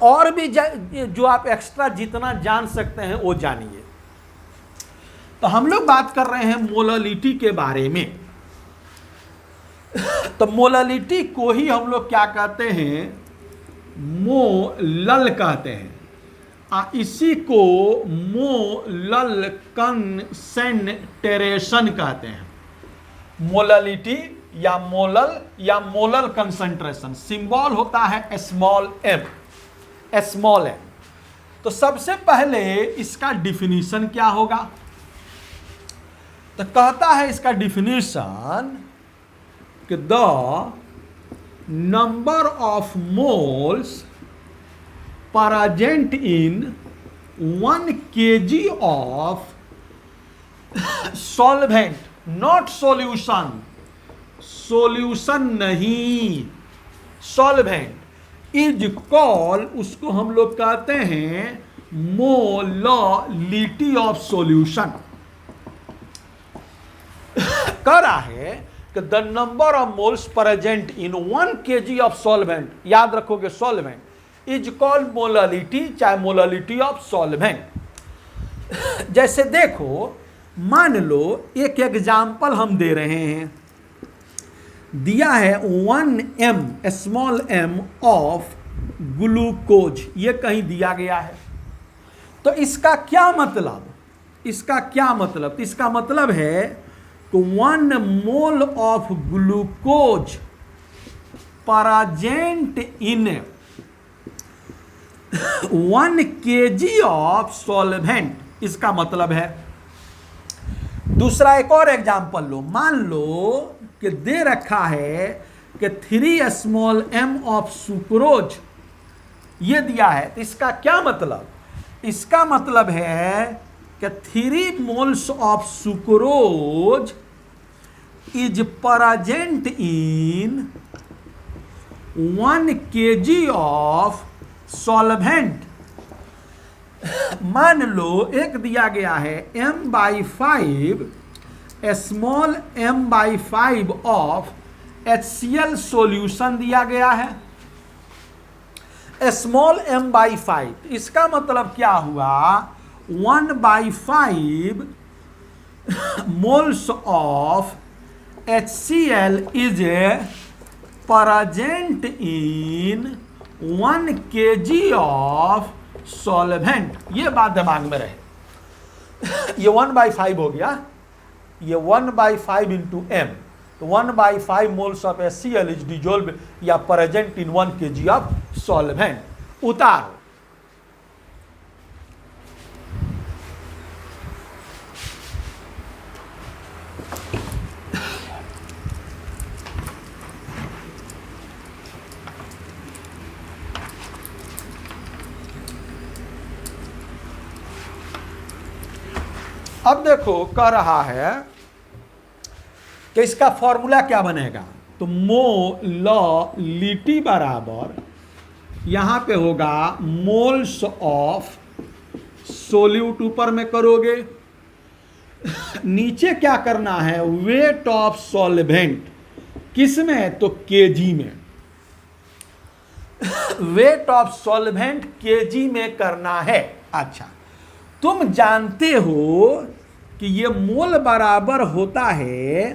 और भी जो आप एक्स्ट्रा जितना जान सकते हैं वो जानिए। तो हम लोग बात कर रहे हैं मोललिटी के बारे में। तो मोललिटी को ही हम लोग क्या कहते हैं, मोलल कहते हैं। इसी को मोलल कंसेंट्रेशन कहते हैं। मोललिटी या मोलल कंसेंट्रेशन, सिंबल होता है स्मॉल एम, स्मॉल एम। तो सबसे पहले इसका डिफिनीशन क्या होगा, तो कहता है इसका डिफिनीशन कि the number of moles present in 1 kg of solvent, not solution, solution नहीं, solvent is called, उसको हम लोग कहते हैं मोललिटी ऑफ सॉल्यूशन। कह रहा है कि the number of moles present in 1 kg of solvent, याद रखोगे सॉल्वेंट इज कॉल्ड मोललिटी, चाहे मोललिटी ऑफ सॉल्वेंट। जैसे देखो, मान लो एक एग्जाम्पल हम दे रहे हैं, दिया है 1 m small m of glucose, ये कहीं दिया गया है। तो इसका क्या मतलब, इसका क्या मतलब, इसका मतलब है कि 1 mole of glucose present in 1 kg of solvent, इसका मतलब है। दूसरा एक और एग्जांपल लो, मान लो कि दे रखा है कि 3 स्मॉल m ऑफ सुक्रोज, ये दिया है। तो इसका क्या मतलब, इसका मतलब है कि 3 moles of sucrose is present in 1 kg of solvent. मान लो एक दिया गया है m/5 small m/5 of HCl solution दिया गया है, स्मॉल m/5। इसका मतलब क्या हुआ, 1/5 moles of HCl is present in 1 kg of solvent. ये बात दिमाग में रहे। ये 1/5 हो गया, ये 1/5 इंटू m, तो 1/5 moles of HCl is dissolve या present in 1 kg of solvent. उतारो, अब देखो कह रहा है कि इसका फॉर्मूला क्या बनेगा, तो मोललिटी बराबर यहां पे होगा मोल्स ऑफ सोल्यूट, ऊपर में करोगे, नीचे क्या करना है, वेट ऑफ सॉल्वेंट, किस में, तो केजी में। वेट ऑफ सॉल्वेंट केजी में करना है। अच्छा, तुम जानते हो कि ये मोल बराबर होता है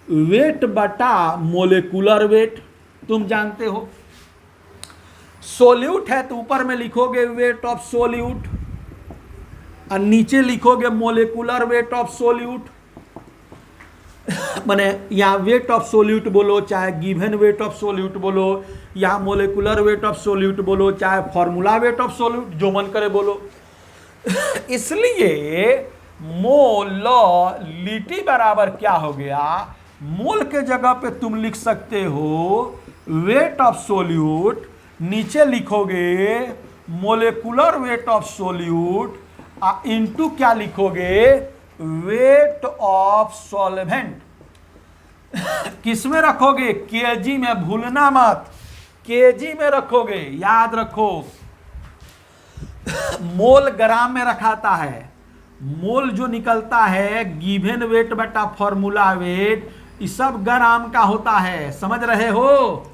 वेट बटा मोलेकुलर वेट, तुम जानते हो। सोल्यूट है तो ऊपर में लिखोगे वेट ऑफ सोल्यूट और नीचे लिखोगे मोलेकुलर वेट ऑफ सोल्यूट। माने यहाँ वेट ऑफ सोल्यूट बोलो, चाहे गिवन वेट ऑफ सोल्यूट बोलो, या मोलेकुलर वेट ऑफ सोल्यूट बोलो, चाहे फॉर्मूला वेट ऑफ सोल्यूट, जो मन करे बोलो। इसलिए मोललिटी बराबर क्या हो गया, मोल के जगह पे तुम लिख सकते हो वेट ऑफ सोल्यूट, नीचे लिखोगे molecular weight of solute into क्या लिखोगे, वेट ऑफ सॉल्वेंट। किस में रखोगे, केजी में, भूलना मत, केजी में रखोगे, याद रखो। मोल ग्राम में रखाता है, मोल जो निकलता है गिवन वेट बटा फॉर्मूला वेट, ये सब ग्राम का होता है, समझ रहे हो।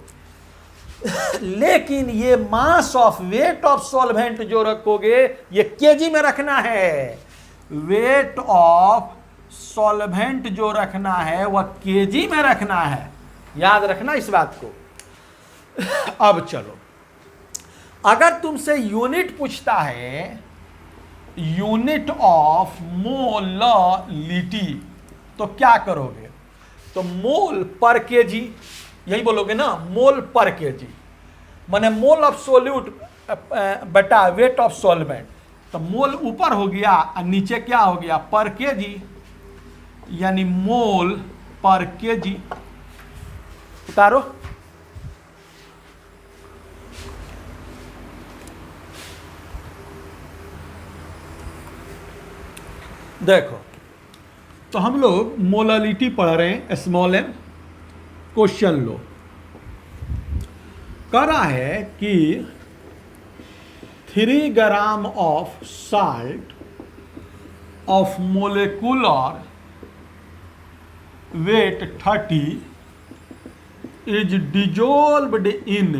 लेकिन ये mass of weight of solvent जो रखोगे ये केजी में रखना है, वेट ऑफ सॉल्वेंट जो रखना है वह केजी में रखना है, याद रखना इस बात को। अब चलो, अगर तुमसे यूनिट पूछता है, यूनिट ऑफ मोललिटी, तो क्या करोगे, तो मोल पर केजी, यही बोलोगे ना, मोल पर केजी, माने मोल ऑफ सोल्यूट बटा वेट ऑफ सॉल्वेंट। तो मोल ऊपर हो गया और नीचे क्या हो गया, पर केजी, यानी मोल पर केजी। उतारो, देखो, तो हम लोग मोललिटी पढ़ रहे हैं, स्मॉल एम। क्वेश्चन लो, करा है कि 3 gram of salt of molecular weight 30 is dissolved in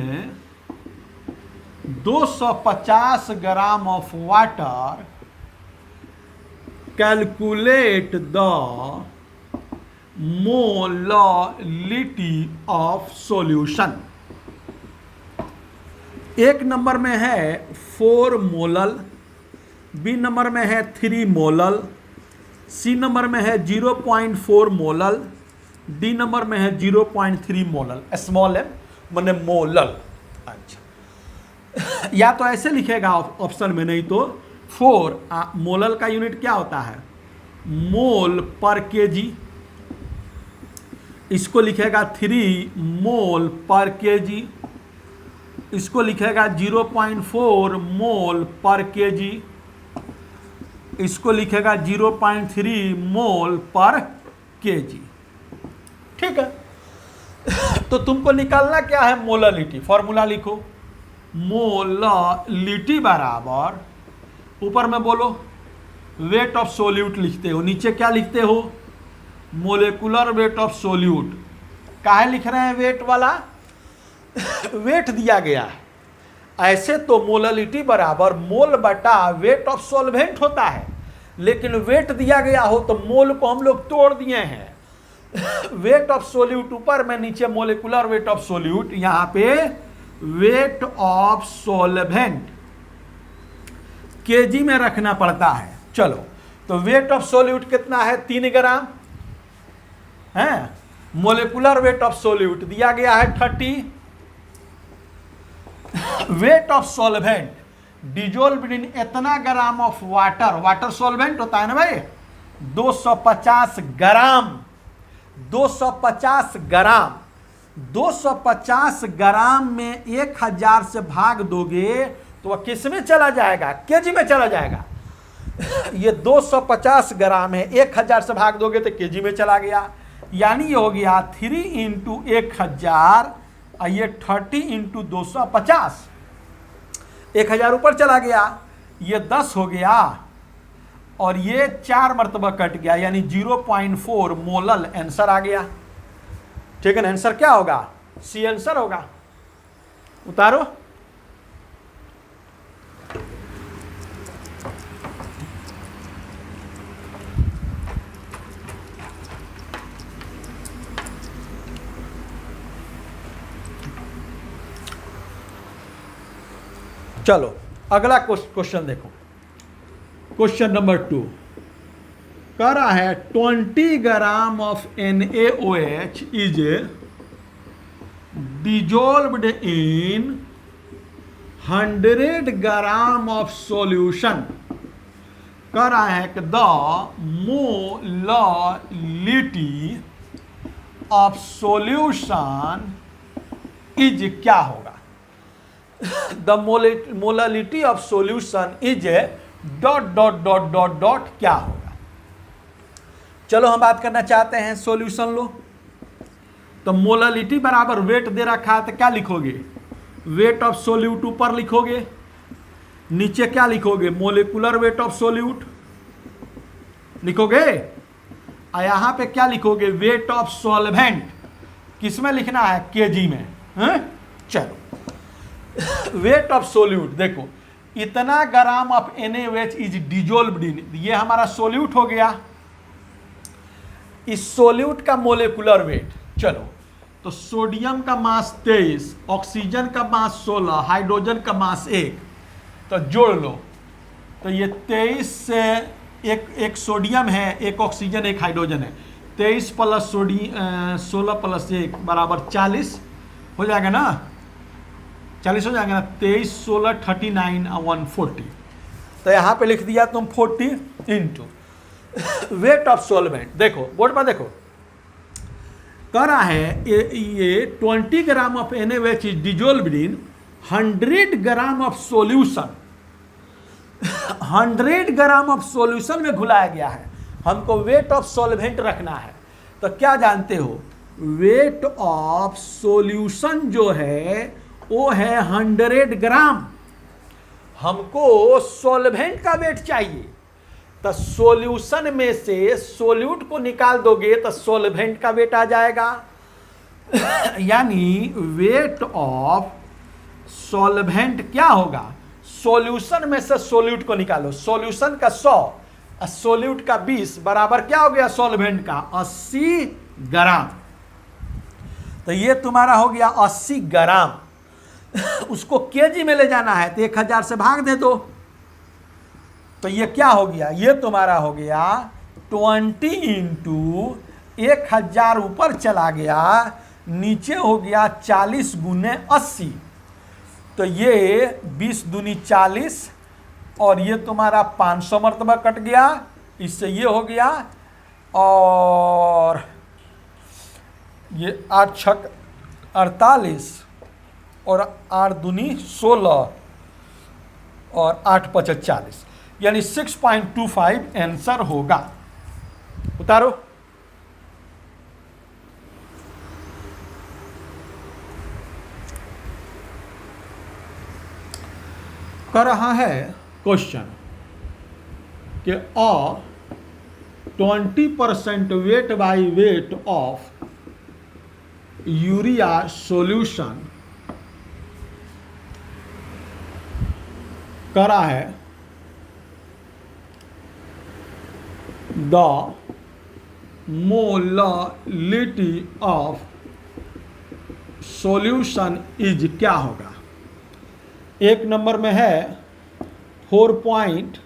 250 gram of water, calculate the molality of solution. एक नंबर में है 4 मोलल, बी नंबर में है 3 मोलल, सी नंबर में है 0.4 मोलल, डी नंबर में है 0.3 मोलल। स्मॉल एम माने मोलल। अच्छा, या तो ऐसे लिखेगा ऑप्शन में, नहीं तो 4 मोलल का यूनिट क्या होता है, मोल पर केजी, इसको लिखेगा 3 मोल पर केजी, इसको लिखेगा 0.4 मोल पर केजी, इसको लिखेगा 0.3 मोल पर केजी। ठीक है, तो तुमको निकालना क्या है, मोललिटी। फॉर्मूला लिखो, मोललिटी बराबर, ऊपर में बोलो वेट ऑफ सोल्यूट लिखते हो, नीचे क्या लिखते हो, मोलेकुलर वेट ऑफ सोल्यूट। काहे लिख रहे हैं वेट वाला, वेट दिया गया है, ऐसे तो मोललिटी बराबर मोल बटा वेट ऑफ सॉल्वेंट होता है, लेकिन वेट दिया गया हो तो मोल को हम लोग तोड़ दिए हैं। वेट ऑफ सोल्यूट ऊपर में, नीचे मोलेकुलर वेट ऑफ सोल्यूट, यहां पे वेट ऑफ सॉल्वेंट केजी में रखना पड़ता है। चलो, तो वेट ऑफ सोल्यूट कितना है, 3 ग्राम है, मोलेकुलर वेट ऑफ सोल्यूट दिया गया है 30, वेट ऑफ सॉल्वेंट डिजोल्व्ड इन इतना gram of water, water solvent होता है ना भाई, 250 ग्राम, 250 ग्राम, 250 ग्राम में 1000 से भाग दोगे तो वह किस में चला जाएगा, केजी में चला जाएगा। ये 250 ग्राम है, 1000 से भाग दोगे तो केजी में चला गया, यानी ये हो गया 3 इंटू 1000 और ये 30 इंटू 250, 1000 ऊपर चला गया, ये 10 हो गया और ये 4 मरतबा कट गया, यानी 0.4 मोलल आंसर आ गया। ठीक है ना, आंसर क्या होगा, सी आंसर होगा। उतारो, चलो अगला क्वेश्चन देखो, क्वेश्चन नंबर 2 कह रहा है 20 gram of NaOH is dissolved in 100 gram of solution, कह रहा है कि the molality of solution is क्या होगा। The molality of solution is dot dot dot dot dot क्या होगा। चलो हम बात करना चाहते हैं सॉल्यूशन लो। तो मोललिटी बराबर वेट दे रखा है, तो क्या लिखोगे, वेट ऑफ सोल्यूट ऊपर लिखोगे, नीचे क्या लिखोगे, मोलिकुलर वेट ऑफ सोल्यूट लिखोगे, और यहां पे क्या लिखोगे, वेट ऑफ सॉल्वेंट। किसमें लिखना है, केजी में है? चलो वेट ऑफ सोल्यूट देखो, इतना gram of NaOH is dissolved in, ये हमारा सोल्यूट हो गया। इस सोल्यूट का मोलिकुलर वेट, चलो तो सोडियम का मास 23, ऑक्सीजन का मास 16, हाइड्रोजन का मास 1, तो जोड़ लो। तो ये 23 से एक सोडियम है, एक ऑक्सीजन, एक हाइड्रोजन है, 23 प्लस 16 प्लस 1 बराबर 40 हो जाएगा ना, 40 हो जाएगा ना, 23 16 39 140। तो यहाँ पे लिख दिया तुम 40 इंटू वेट ऑफ सॉल्वेंट। देखो बोर्ड पर देखो, कह रहा है ये 20 gram of NaOH is dissolved in 100 gram of solution. 100 gram of solution में घुलाया गया है, हमको वेट ऑफ सॉल्वेंट रखना है। तो क्या जानते हो, वेट ऑफ सॉल्यूशन जो है वो है 100 ग्राम, हमको सॉल्वेंट का वेट चाहिए। तो सॉल्यूशन में से सोल्यूट को निकाल दोगे तो सॉल्वेंट का वेट आ जाएगा। यानी वेट ऑफ सॉल्वेंट क्या होगा, सॉल्यूशन में से सोल्यूट को निकालो, सॉल्यूशन का 100 और सोल्यूट का 20 बराबर क्या हो गया, सॉल्वेंट का 80 ग्राम। तो ये तुम्हारा हो गया 80 ग्राम। उसको केजी में ले जाना है तो 1000 से भाग दे दो, तो ये क्या हो गया, ये तुम्हारा हो गया 20 इंटू 1000 ऊपर चला गया, नीचे हो गया 40 गुने 80। तो ये 20 दूनी 40 और ये तुम्हारा 500 मरतबा कट गया, इससे ये हो गया, और ये 8 छक 48 और 8 दूनी 16 और 8 पच 40, यानी 6.25 आंसर होगा। उतारो। कर रहा है क्वेश्चन कि 20% weight by weight of urea solution करा है the molality of solution is क्या होगा। एक नंबर में है 4 पॉइंट,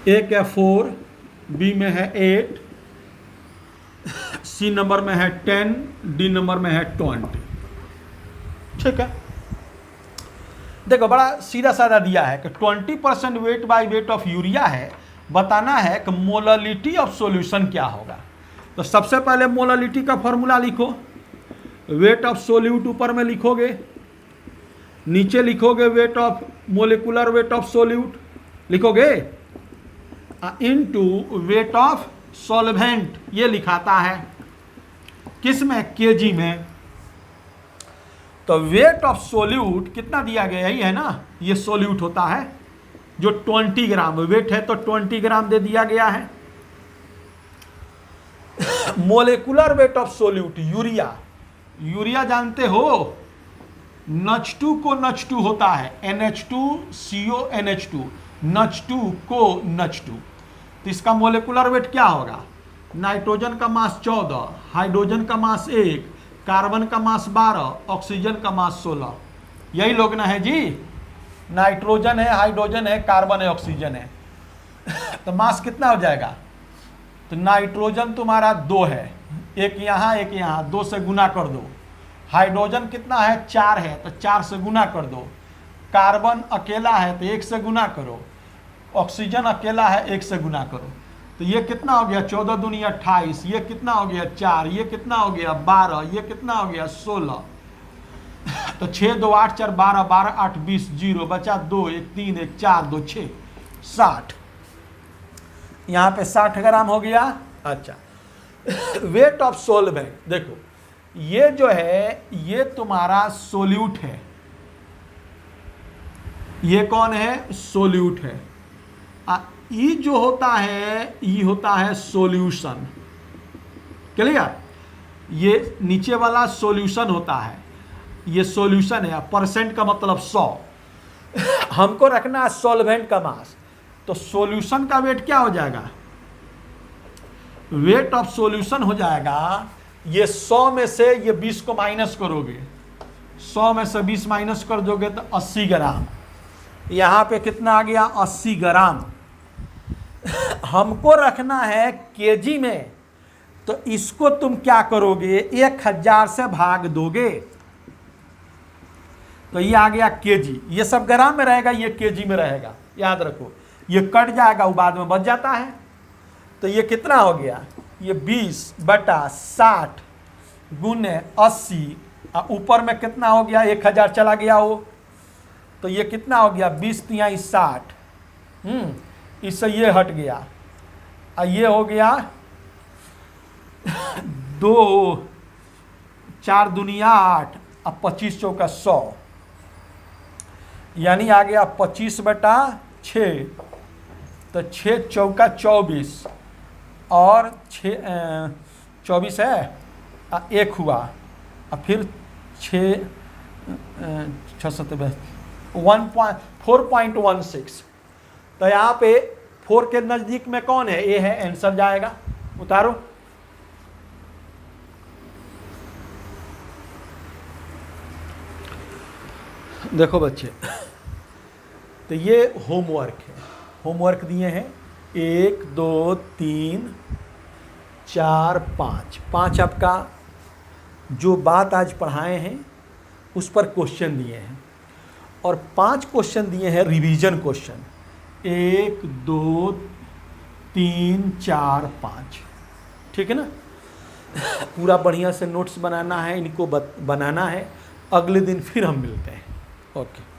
एक है 4, बी में है 8, सी नंबर में है 10, डी नंबर में है 20। ठीक है, देखो बड़ा सीधा साधा दिया है कि 20% weight by weight of urea है, बताना है कि मोललिटी ऑफ सॉल्यूशन क्या होगा। तो सबसे पहले मोललिटी का फॉर्मूला लिखो, वेट ऑफ सोल्यूट ऊपर में लिखोगे, नीचे लिखोगे weight of molecular weight of solute लिखोगे, इनटू वेट ऑफ सॉल्वेंट ये लिखाता है किस में, केजी में। तो वेट ऑफ सोल्यूट कितना दिया गया, यही है ना, ये सोल्यूट होता है जो 20 ग्राम वेट है, तो 20 ग्राम दे दिया गया है। Molecular weight of solute urea, urea जानते हो NH2 को NH2 होता है, NH2CO NH2, NH2 को NH2। तो इसका मोलिकुलर वेट क्या होगा, नाइट्रोजन का मास 14, हाइड्रोजन का मास 1, कार्बन का मास 12, ऑक्सीजन का मास 16। यही लोग ना है जी, नाइट्रोजन है, हाइड्रोजन है, कार्बन है, ऑक्सीजन है। तो मास कितना हो जाएगा, तो नाइट्रोजन तुम्हारा 2 है, एक यहाँ एक यहाँ, 2 से गुना कर दो। हाइड्रोजन कितना है 4 है तो 4 से गुना कर दो, कार्बन अकेला है तो 1 से गुना करो, ऑक्सीजन अकेला है 1 से गुना करो, तो ये कितना हो गया 14 दूनी 28, ये कितना हो गया 4, ये कितना हो गया 12, ये कितना हो गया 16, तो 6 2 8 4 12, 12 8 20, 0 बचा 2 1 3 1 4 2 6 60, यहाँ पे 60 ग्राम हो गया। अच्छा वेट ऑफ सोलवेंट, देखो ये जो है ये तुम्हारा सोल्यूट है, ये कौन है सोल्यूट है, ई जो होता है ई होता है सॉल्यूशन, क्लियर, ये नीचे वाला सॉल्यूशन होता है, ये सॉल्यूशन है, परसेंट का मतलब 100, हमको रखना है सॉल्वेंट का मास, तो सॉल्यूशन का वेट क्या हो जाएगा, वेट ऑफ सॉल्यूशन हो जाएगा, ये 100 में से ये 20 को माइनस करोगे, 100 में से 20 माइनस कर दोगे तो 80 ग्राम, यहाँ पे कितना आ गया 80 ग्राम, हमको रखना है केजी में, तो इसको तुम क्या करोगे 1000 से भाग दोगे, तो ये आ गया केजी, ये सब ग्राम में रहेगा, ये केजी में रहेगा, याद रखो, ये कट जाएगा वो बाद में बच जाता है, तो ये कितना हो गया, ये 20/60 गुने 80, ऊपर में कितना हो गया 1000 चला गया हो, तो ये कितना हो गया 20 × 60, इससे ये हट गया, ये हो गया 2 4 दूनिया 8, अब 25 चौका 100, यानी आ गया 25/6, तो 6 चौका 24 और 6 24 है, 1 हुआ, और फिर 6 4.16, तो यहाँ पे 4 के नज़दीक में कौन है, ए है, आंसर जाएगा, उतारो। देखो बच्चे, तो ये होमवर्क है, होमवर्क दिए हैं 1 2 3 4 5 आपका जो बात आज पढ़ाए हैं उस पर क्वेश्चन दिए हैं, और 5 क्वेश्चन दिए हैं रिवीजन क्वेश्चन, 1 2 3 4 5, ठीक है ना। पूरा बढ़िया से नोट्स बनाना है, इनको बनाना है, अगले दिन फिर हम मिलते हैं, ओके।